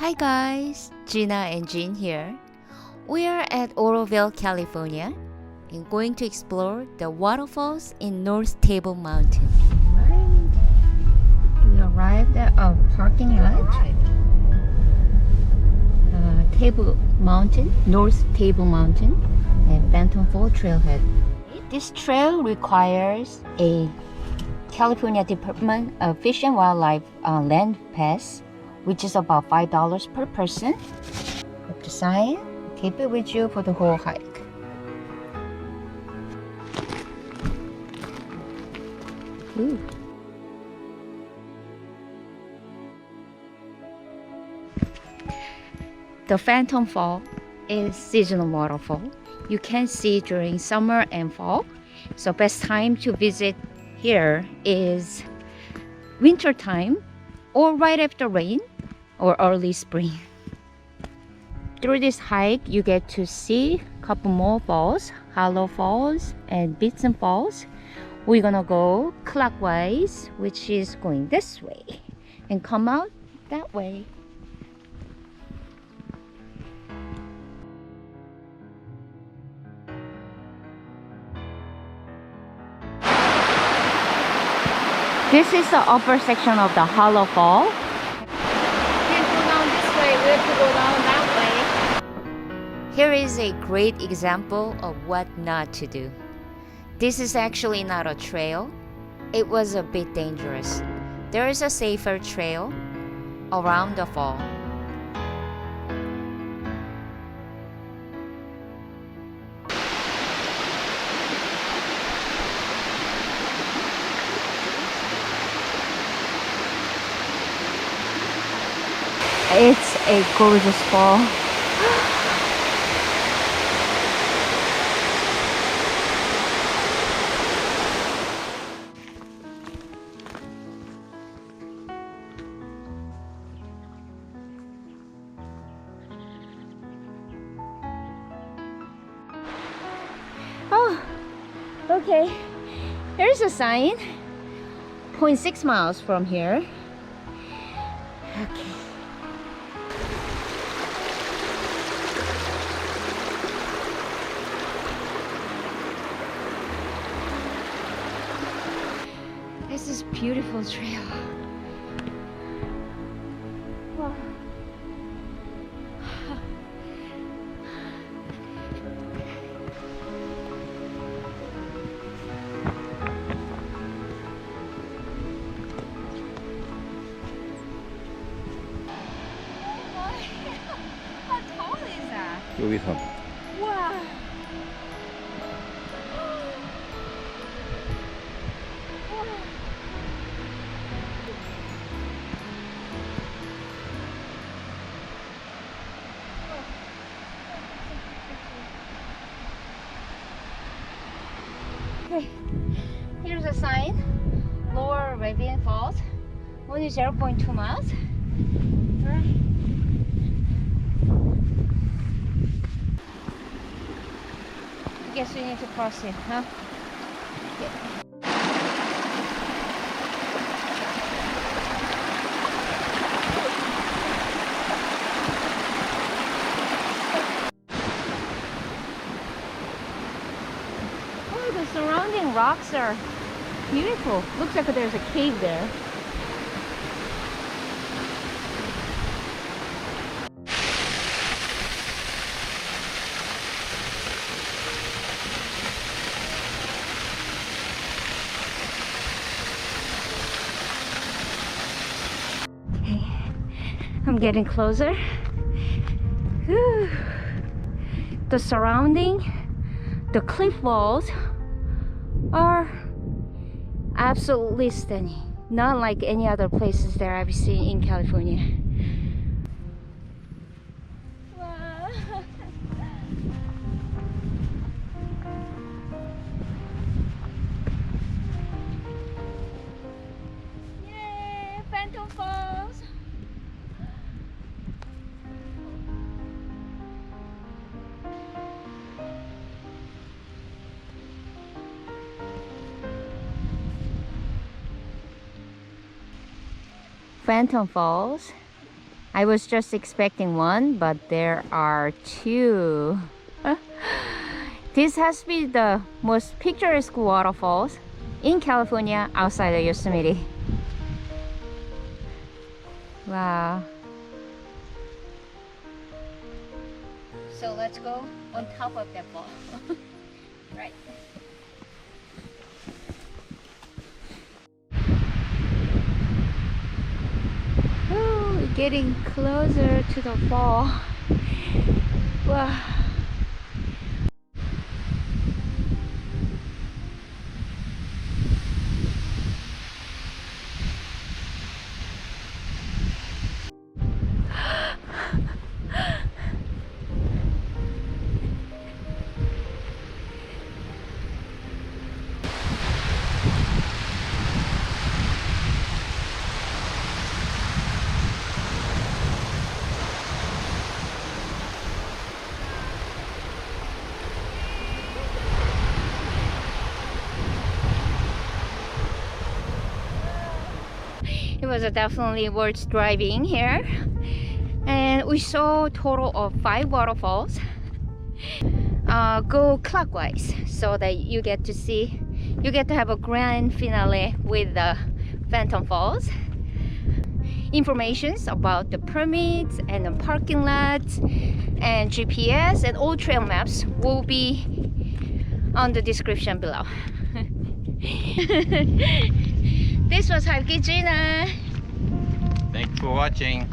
Hi guys, Gina and Jean here. We are at Oroville, California and going to explore the waterfalls in North Table Mountain. We arrived at a parking lot. Table Mountain, North Table Mountain and Phantom Fall Trailhead. This trail requires a California Department of Fish and Wildlife land pass, which is about $5 per person. Put the sign, keep it with you for the whole hike. Ooh. The Phantom Fall is seasonal waterfall. You can see during summer and fall. So best time to visit here is winter time or right after rain or early spring. Through this hike, you get to see a couple more falls, Hollow Falls and Beatson Falls. We're gonna go clockwise, which is going this way, and come out that way. This is the upper section of the Hollow Fall. We can't go down this way, we have to go down that way. Here is a great example of what not to do. This is actually not a trail. It was a bit dangerous. There is a safer trail around the fall. It's a gorgeous fall. Oh, okay. Here's a sign. 0.6 miles from here. Okay. This is beautiful trail. Wow. How tall is that? 여기서 Wow. Okay, here's a sign. Lower Ravine Falls. Only 0.2 miles. Alright. Guess we need to cross it, huh? Okay. Oh, the surrounding rocks are beautiful. Looks like there's a cave there. I'm getting closer. Whew. The surrounding, the cliff walls are absolutely stunning. Not like any other places that I've seen in California. Wow. Yay, Phantom Falls. Phantom Falls I was just expecting one, but there are two. This has to be the most picturesque waterfalls in California outside of Yosemite. Wow. So let's go on top of that fall. Right. Oh, we're getting closer to the fall. Wow. It was definitely worth driving here, and we saw a total of 5 waterfalls. Go clockwise so that you get to have a grand finale with the Phantom Falls. Informations about the permits and the parking lots and GPS and AllTrail maps will be on the description below. This was Halki Gina. Thanks for watching.